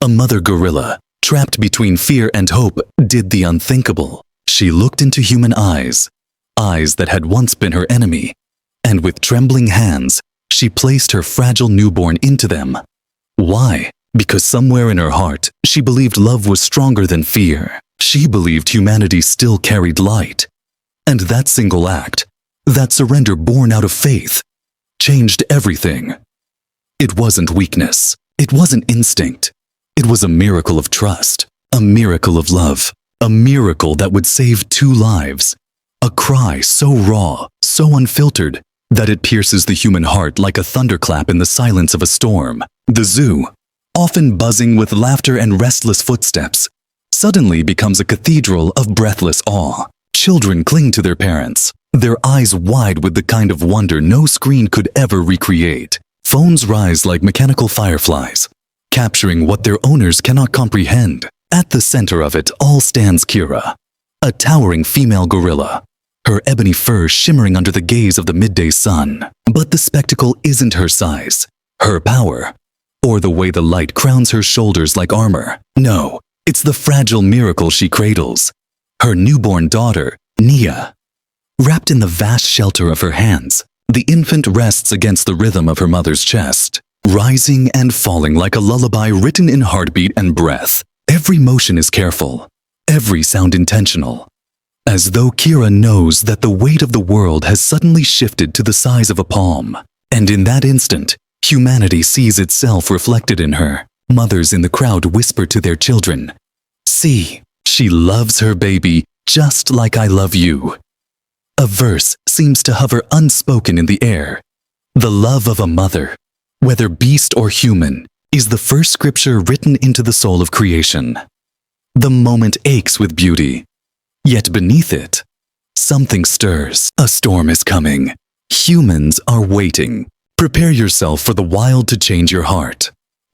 A mother gorilla, trapped between fear and hope, did the unthinkable. She looked into human eyes, eyes that had once been her enemy, and with trembling hands, she placed her fragile newborn into them. Why? Because somewhere in her heart, she believed love was stronger than fear. She believed humanity still carried light. And that single act, that surrender born out of faith, changed everything. It wasn't weakness. It wasn't instinct. It was a miracle of trust, a miracle of love, a miracle that would save 2 lives. A cry so raw, so unfiltered, that it pierces the human heart like a thunderclap in the silence of a storm. The zoo, often buzzing with laughter and restless footsteps, suddenly becomes a cathedral of breathless awe. Children cling to their parents, their eyes wide with the kind of wonder no screen could ever recreate. Phones rise like mechanical fireflies, capturing what their owners cannot comprehend. At the center of it all stands Kira, a towering female gorilla, her ebony fur shimmering under the gaze of the midday sun. But the spectacle isn't her size, her power, or the way the light crowns her shoulders like armor. No, it's the fragile miracle she cradles, her newborn daughter, Nia. Wrapped in the vast shelter of her hands, the infant rests against the rhythm of her mother's chest, rising and falling like a lullaby written in heartbeat and breath. Every motion is careful, every sound intentional, as though Kira knows that the weight of the world has suddenly shifted to the size of a palm. And in that instant, humanity sees itself reflected in her. Mothers in the crowd whisper to their children, "See, she loves her baby just like I love you." A verse seems to hover unspoken in the air. The love of a mother, whether beast or human, is the first scripture written into the soul of creation. The moment aches with beauty, yet beneath it, something stirs. A storm is coming. Humans are waiting. Prepare yourself for the wild to change your heart.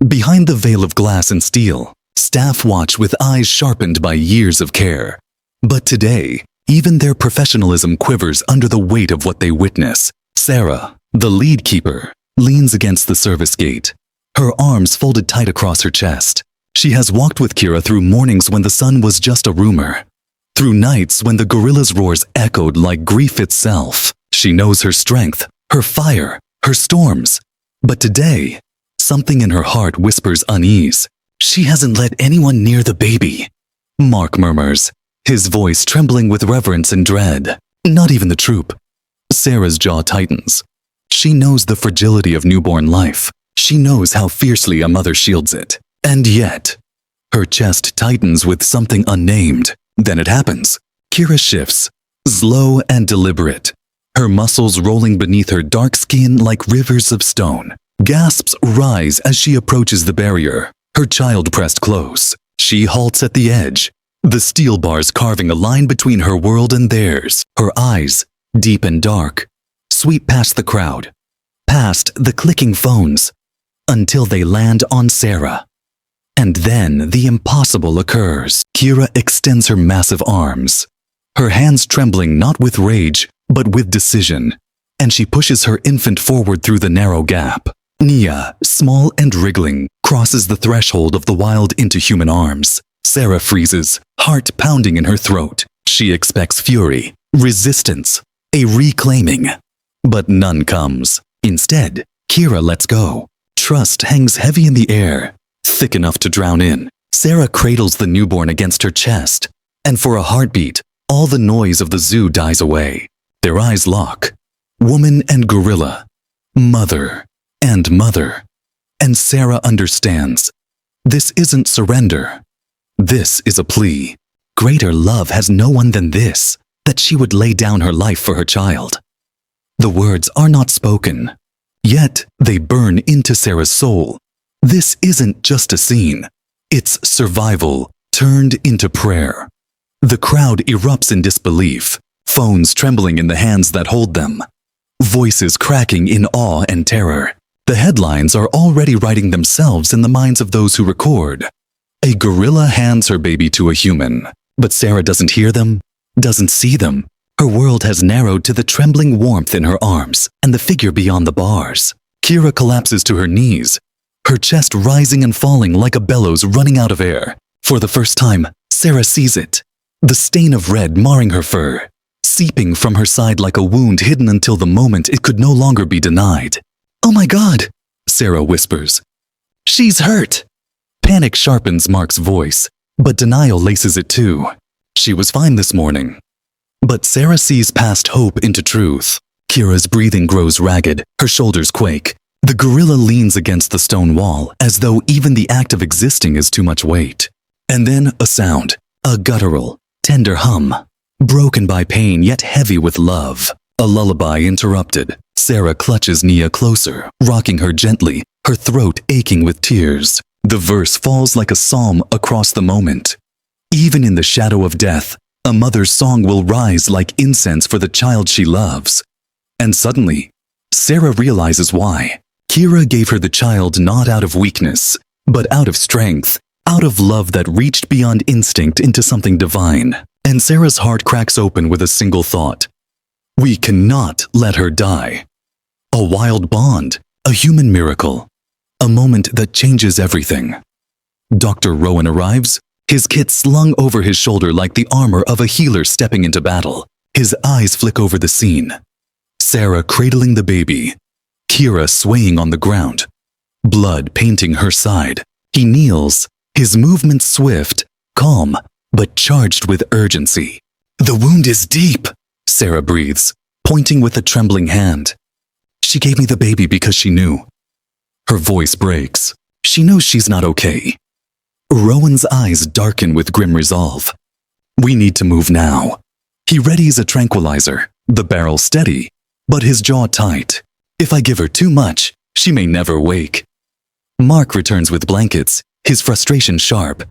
Behind the veil of glass and steel, staff watch with eyes sharpened by years of care. But today, even their professionalism quivers under the weight of what they witness. Sarah, the lead keeper, leans against the service gate, her arms folded tight across her chest. She has walked with Kira through mornings when the sun was just a rumor, through nights when the gorilla's roars echoed like grief itself. She knows her strength, her fire, her storms. But today, something in her heart whispers unease. She hasn't let anyone near the baby. Mark murmurs, his voice trembling with reverence and dread. Not even the troop. Sarah's jaw tightens. She knows the fragility of newborn life. She knows how fiercely a mother shields it. And yet, her chest tightens with something unnamed. Then it happens. Kira shifts, slow and deliberate, her muscles rolling beneath her dark skin like rivers of stone. Gasps rise as she approaches the barrier, her child pressed close. She halts at the edge, the steel bars carving a line between her world and theirs. Her eyes, deep and dark, sweep past the crowd, past the clicking phones, until they land on Sarah. And then the impossible occurs. Kira extends her massive arms, her hands trembling not with rage, but with decision, and she pushes her infant forward through the narrow gap. Nia, small and wriggling, crosses the threshold of the wild into human arms. Sarah freezes, heart pounding in her throat. She expects fury, resistance, a reclaiming. But none comes. Instead, Kira lets go. Trust hangs heavy in the air, thick enough to drown in. Sarah cradles the newborn against her chest, and for a heartbeat, all the noise of the zoo dies away. Their eyes lock. Woman and gorilla, mother and mother. And Sarah understands. This isn't surrender. This is a plea. Greater love has no one than this, that she would lay down her life for her child. The words are not spoken, yet they burn into Sarah's soul. This isn't just a scene. It's survival turned into prayer. The crowd erupts in disbelief, phones trembling in the hands that hold them, voices cracking in awe and terror. The headlines are already writing themselves in the minds of those who record. A gorilla hands her baby to a human, but Sarah doesn't hear them, doesn't see them. Her world has narrowed to the trembling warmth in her arms and the figure beyond the bars. Kira collapses to her knees, her chest rising and falling like a bellows running out of air. For the first time, Sarah sees it. The stain of red marring her fur, seeping from her side like a wound hidden until the moment it could no longer be denied. "Oh my God," Sarah whispers. "She's hurt." Panic sharpens Mark's voice, but denial laces it too. She was fine this morning. But Sarah sees past hope into truth. Kira's breathing grows ragged, her shoulders quake. The gorilla leans against the stone wall as though even the act of existing is too much weight. And then a sound, a guttural, tender hum, broken by pain yet heavy with love. A lullaby interrupted. Sarah clutches Nia closer, rocking her gently, her throat aching with tears. The verse falls like a psalm across the moment. Even in the shadow of death, a mother's song will rise like incense for the child she loves. And suddenly, Sarah realizes why. Kira gave her the child not out of weakness, but out of strength, out of love that reached beyond instinct into something divine. And Sarah's heart cracks open with a single thought. We cannot let her die. A wild bond, a human miracle, a moment that changes everything. Dr. Rowan arrives, his kit slung over his shoulder like the armor of a healer stepping into battle. His eyes flick over the scene. Sarah cradling the baby, Kira swaying on the ground, blood painting her side. He kneels, his movements swift, calm, but charged with urgency. "The wound is deep," Sarah breathes, pointing with a trembling hand. "She gave me the baby because she knew." Her voice breaks. She knows she's not okay. Rowan's eyes darken with grim resolve. "We need to move now." He readies a tranquilizer, the barrel steady, but his jaw tight. "If I give her too much, she may never wake." Mark returns with blankets, his frustration sharp.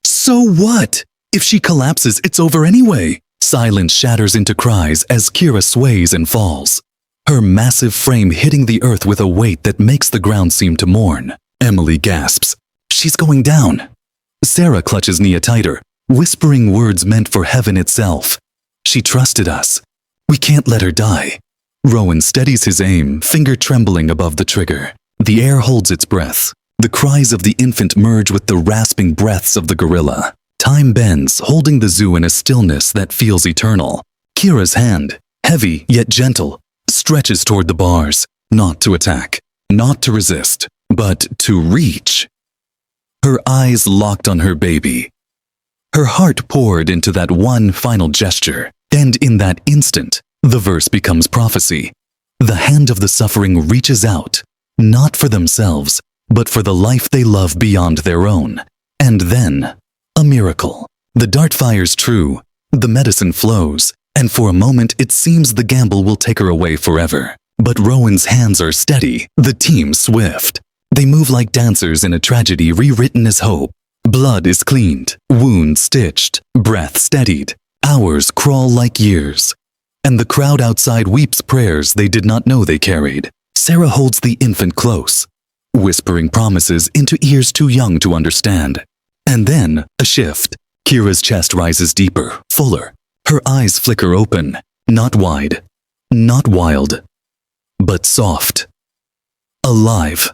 "So what? If she collapses, it's over anyway." Silence shatters into cries as Kira sways and falls, her massive frame hitting the earth with a weight that makes the ground seem to mourn. Emily gasps. "She's going down." Sarah clutches Nia tighter, whispering words meant for heaven itself. "She trusted us. We can't let her die." Rowan steadies his aim, finger trembling above the trigger. The air holds its breath. The cries of the infant merge with the rasping breaths of the gorilla. Time bends, holding the zoo in a stillness that feels eternal. Kira's hand, heavy yet gentle, stretches toward the bars, not to attack, not to resist, but to reach. Her eyes locked on her baby. Her heart poured into that one final gesture, and in that instant, the verse becomes prophecy. The hand of the suffering reaches out, not for themselves, but for the life they love beyond their own. And then, a miracle. The dart fires true, the medicine flows, and for a moment it seems the gamble will take her away forever. But Rowan's hands are steady, the team swift. They move like dancers in a tragedy rewritten as hope. Blood is cleaned, wounds stitched, breath steadied. Hours crawl like years. And the crowd outside weeps prayers they did not know they carried. Sarah holds the infant close, whispering promises into ears too young to understand. And then, a shift. Kira's chest rises deeper, fuller. Her eyes flicker open, not wide, not wild, but soft. Alive.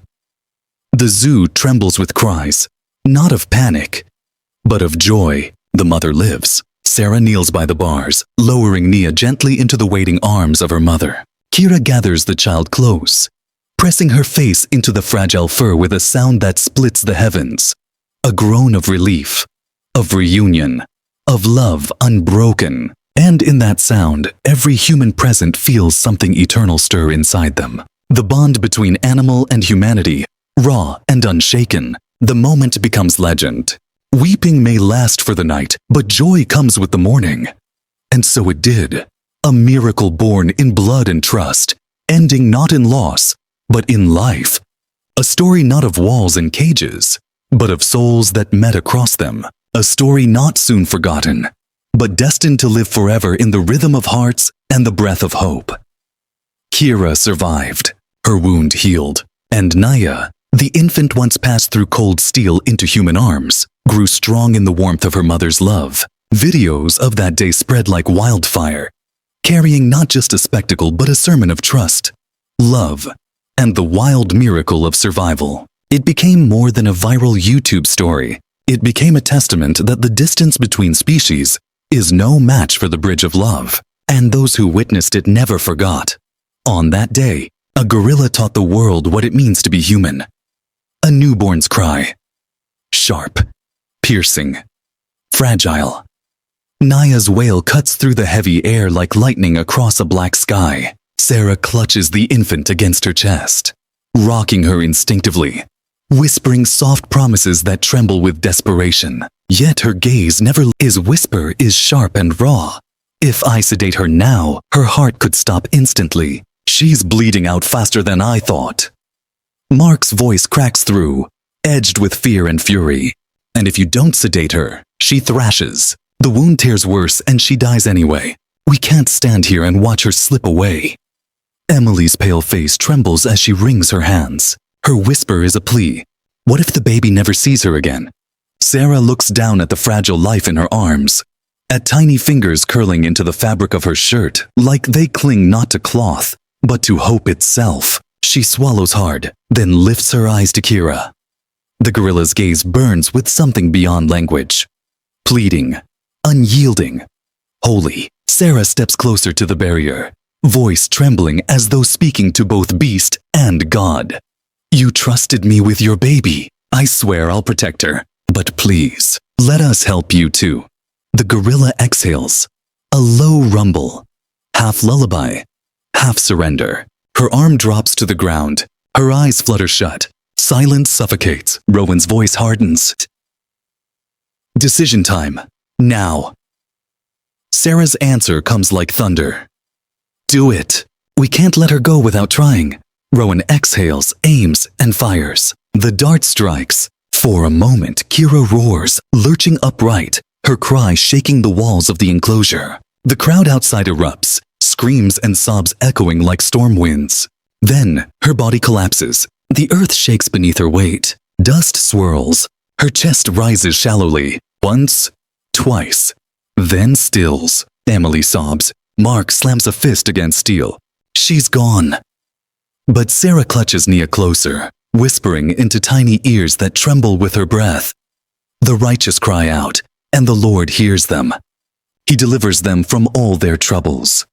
The zoo trembles with cries, not of panic, but of joy. The mother lives. Sarah kneels by the bars, lowering Nia gently into the waiting arms of her mother. Kira gathers the child close, pressing her face into the fragile fur with a sound that splits the heavens. A groan of relief, of reunion, of love unbroken. And in that sound, every human present feels something eternal stir inside them. The bond between animal and humanity, raw and unshaken. The moment becomes legend. Weeping may last for the night, but joy comes with the morning. And so it did. A miracle born in blood and trust, ending not in loss, but in life. A story not of walls and cages, but of souls that met across them. A story not soon forgotten, but destined to live forever in the rhythm of hearts and the breath of hope. Kira survived, her wound healed, and Naya, the infant once passed through cold steel into human arms, grew strong in the warmth of her mother's love. Videos of that day spread like wildfire, carrying not just a spectacle but a sermon of trust, love, and the wild miracle of survival. It became more than a viral YouTube story. It became a testament that the distance between species is no match for the bridge of love, and those who witnessed it never forgot. On that day, a gorilla taught the world what it means to be human. A newborn's cry. Sharp, piercing, fragile. Naya's wail cuts through the heavy air like lightning across a black sky. Sarah clutches the infant against her chest, rocking her instinctively, whispering soft promises that tremble with desperation. Yet her gaze never. His whisper is sharp and raw. If I sedate her now, her heart could stop instantly. She's bleeding out faster than I thought. Mark's voice cracks through, edged with fear and fury. And if you don't sedate her, she thrashes. The wound tears worse and she dies anyway. We can't stand here and watch her slip away. Emily's pale face trembles as she wrings her hands. Her whisper is a plea. What if the baby never sees her again? Sarah looks down at the fragile life in her arms, at tiny fingers curling into the fabric of her shirt, like they cling not to cloth, but to hope itself. She swallows hard, then lifts her eyes to Kira. The gorilla's gaze burns with something beyond language. Pleading, unyielding, holy. Sarah steps closer to the barrier, voice trembling as though speaking to both beast and God. You trusted me with your baby. I swear I'll protect her. But please, let us help you too. The gorilla exhales, a low rumble, half lullaby, half surrender. Her arm drops to the ground. Her eyes flutter shut. Silence suffocates. Rowan's voice hardens. Decision time. Now. Sarah's answer comes like thunder. Do it. We can't let her go without trying. Rowan exhales, aims, and fires. The dart strikes. For a moment, Kira roars, lurching upright, her cry shaking the walls of the enclosure. The crowd outside erupts, screams and sobs echoing like storm winds. Then, her body collapses. The earth shakes beneath her weight. Dust swirls. Her chest rises shallowly. Once, twice. Then stills. Emily sobs. Mark slams a fist against steel. She's gone. But Sarah clutches Nia closer, whispering into tiny ears that tremble with her breath. The righteous cry out, and the Lord hears them. He delivers them from all their troubles.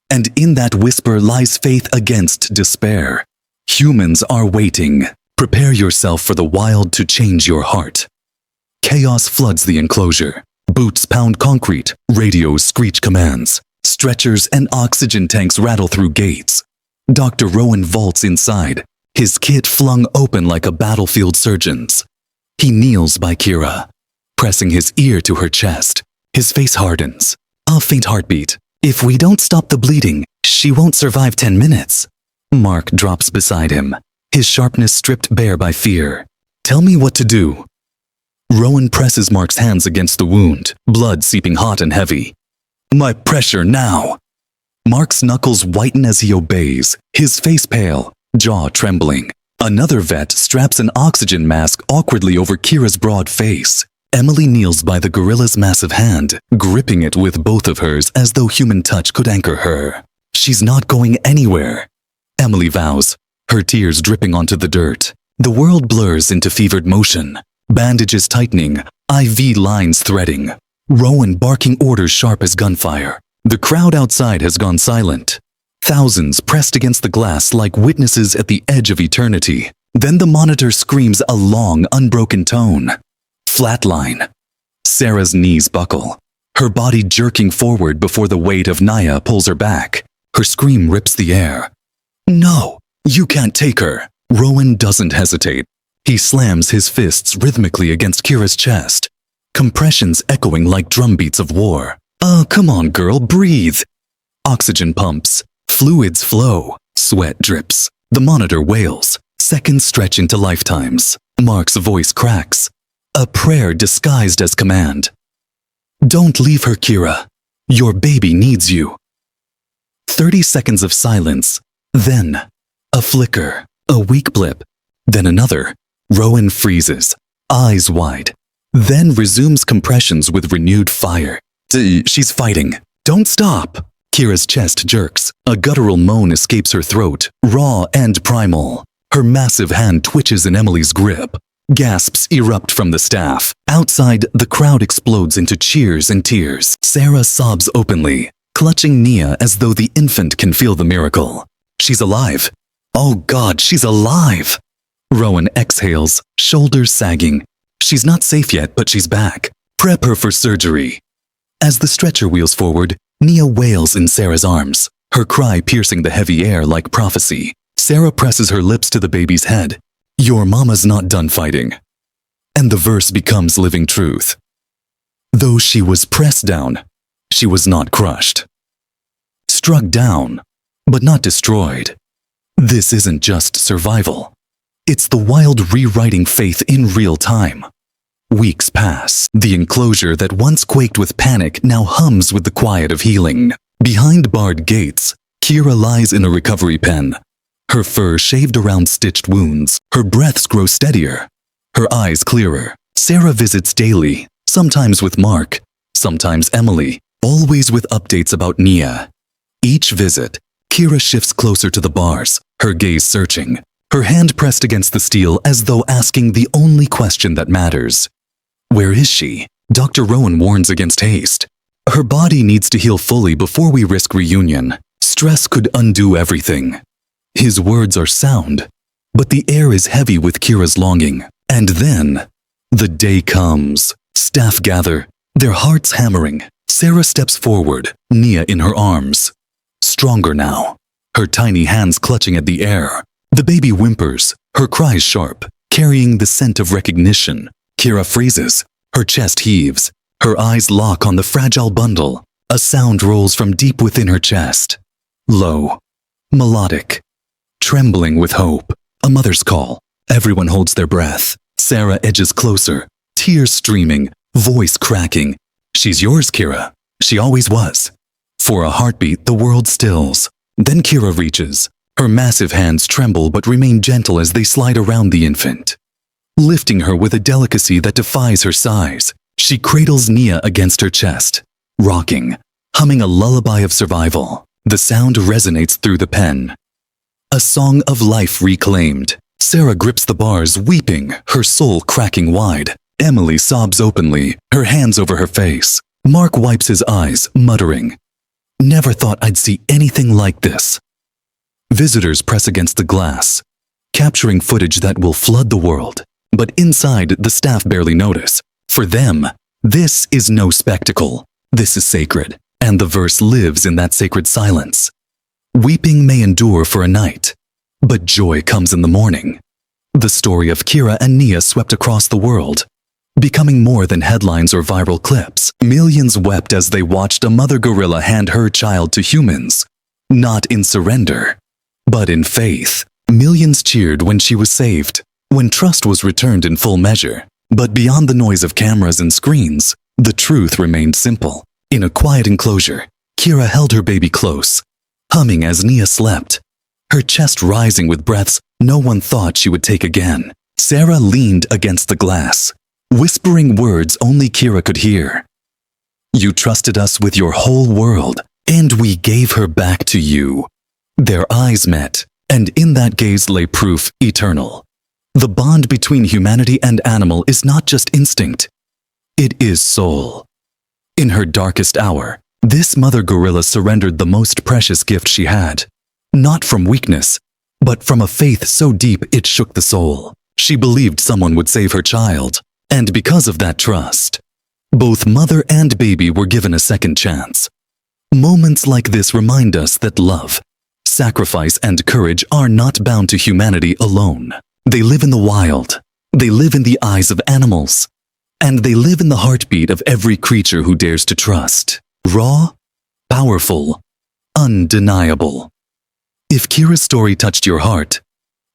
And in that whisper lies faith against despair. Humans are waiting. Prepare yourself for the wild to change your heart. Chaos floods the enclosure. Boots pound concrete, radios screech commands. Stretchers and oxygen tanks rattle through gates. Dr. Rowan vaults inside, his kit flung open like a battlefield surgeon's. He kneels by Kira, pressing his ear to her chest. His face hardens. A faint heartbeat. If we don't stop the bleeding, she won't survive 10 minutes. Mark drops beside him, his sharpness stripped bare by fear. Tell me what to do. Rowan presses Mark's hands against the wound, blood seeping hot and heavy. My pressure now. Mark's knuckles whiten as he obeys, his face pale, jaw trembling. Another vet straps an oxygen mask awkwardly over Kira's broad face. Emily kneels by the gorilla's massive hand, gripping it with both of hers as though human touch could anchor her. She's not going anywhere. Emily vows, her tears dripping onto the dirt. The world blurs into fevered motion. Bandages tightening, IV lines threading. Rowan barking orders sharp as gunfire. The crowd outside has gone silent. Thousands pressed against the glass like witnesses at the edge of eternity. Then the monitor screams a long, unbroken tone. Flatline. Sarah's knees buckle, her body jerking forward before the weight of Naya pulls her back. Her scream rips the air. No, you can't take her. Rowan doesn't hesitate. He slams his fists rhythmically against Kira's chest, compressions echoing like drumbeats of war. Oh, come on, girl, breathe. Oxygen pumps, fluids flow, sweat drips. The monitor wails, seconds stretch into lifetimes. Mark's voice cracks, a prayer disguised as command. Don't leave her, Kira. Your baby needs you. 30 seconds of silence, then a flicker, a weak blip, then another. Rowan freezes, eyes wide, then resumes compressions with renewed fire. She's fighting. Don't stop. Kira's chest jerks. A guttural moan escapes her throat, raw and primal. Her massive hand twitches in Emily's grip. Gasps erupt from the staff. Outside, the crowd explodes into cheers and tears. Sarah sobs openly, clutching Nia as though the infant can feel the miracle. She's alive. Oh God, she's alive! Rowan exhales, shoulders sagging. She's not safe yet, but she's back. Prep her for surgery. As the stretcher wheels forward, Nia wails in Sarah's arms, her cry piercing the heavy air like prophecy. Sarah presses her lips to the baby's head. Your mama's not done fighting. And the verse becomes living truth. Though she was pressed down, she was not crushed. Struck down, but not destroyed. This isn't just survival. It's the wild rewriting faith in real time. Weeks pass. The enclosure that once quaked with panic now hums with the quiet of healing. Behind barred gates, Kira lies in a recovery pen. Her fur shaved around stitched wounds. Her breaths grow steadier. Her eyes clearer. Sarah visits daily, sometimes with Mark, sometimes Emily, always with updates about Nia. Each visit, Kira shifts closer to the bars, her gaze searching, her hand pressed against the steel as though asking the only question that matters. Where is she? Dr. Rowan warns against haste. Her body needs to heal fully before we risk reunion. Stress could undo everything. His words are sound, but the air is heavy with Kira's longing. And then, the day comes. Staff gather, their hearts hammering. Sarah steps forward, Nia in her arms. Stronger now, her tiny hands clutching at the air. The baby whimpers, her cries sharp, carrying the scent of recognition. Kira freezes, her chest heaves, her eyes lock on the fragile bundle. A sound rolls from deep within her chest. Low, melodic, trembling with hope. A mother's call. Everyone holds their breath. Sarah edges closer, tears streaming, voice cracking. She's yours, Kira. She always was. For a heartbeat, the world stills. Then Kira reaches. Her massive hands tremble but remain gentle as they slide around the infant. Lifting her with a delicacy that defies her size, she cradles Nia against her chest, rocking, humming a lullaby of survival. The sound resonates through the pen. A song of life reclaimed. Sarah grips the bars, weeping, her soul cracking wide. Emily sobs openly, her hands over her face. Mark wipes his eyes, muttering, "Never thought I'd see anything like this." Visitors press against the glass, capturing footage that will flood the world. But inside, the staff barely notice. For them, this is no spectacle. This is sacred, and the verse lives in that sacred silence. Weeping may endure for a night, but joy comes in the morning. The story of Kira and Nia swept across the world, becoming more than headlines or viral clips. Millions wept as they watched a mother gorilla hand her child to humans, not in surrender, but in faith. Millions cheered when she was saved, when trust was returned in full measure. But beyond the noise of cameras and screens, the truth remained simple. In a quiet enclosure, Kira held her baby close, humming as Nia slept, her chest rising with breaths no one thought she would take again. Sarah leaned against the glass, whispering words only Kira could hear. "You trusted us with your whole world, and we gave her back to you." Their eyes met, and in that gaze lay proof eternal. The bond between humanity and animal is not just instinct, it is soul. In her darkest hour, this mother gorilla surrendered the most precious gift she had, not from weakness, but from a faith so deep it shook the soul. She believed someone would save her child, and because of that trust, both mother and baby were given a second chance. Moments like this remind us that love, sacrifice, and courage are not bound to humanity alone. They live in the wild, they live in the eyes of animals, and they live in the heartbeat of every creature who dares to trust. Raw, powerful, undeniable. If Kira's story touched your heart,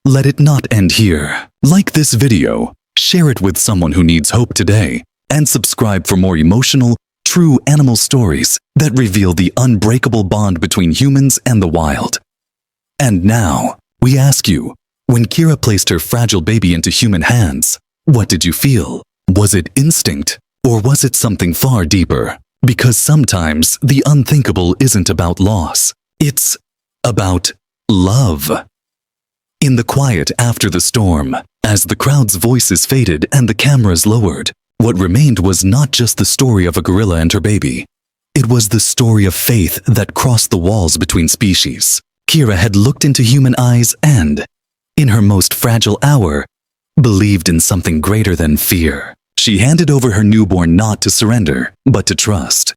let it not end here. Like this video, share it with someone who needs hope today, and subscribe for more emotional, true animal stories that reveal the unbreakable bond between humans and the wild. And now, we ask you, when Kira placed her fragile baby into human hands, what did you feel? Was it instinct, or was it something far deeper? Because sometimes the unthinkable isn't about loss, it's about love. In the quiet after the storm, as the crowd's voices faded and the cameras lowered, what remained was not just the story of a gorilla and her baby. It was the story of faith that crossed the walls between species. Kira had looked into human eyes and, in her most fragile hour, believed in something greater than fear. She handed over her newborn not to surrender, but to trust.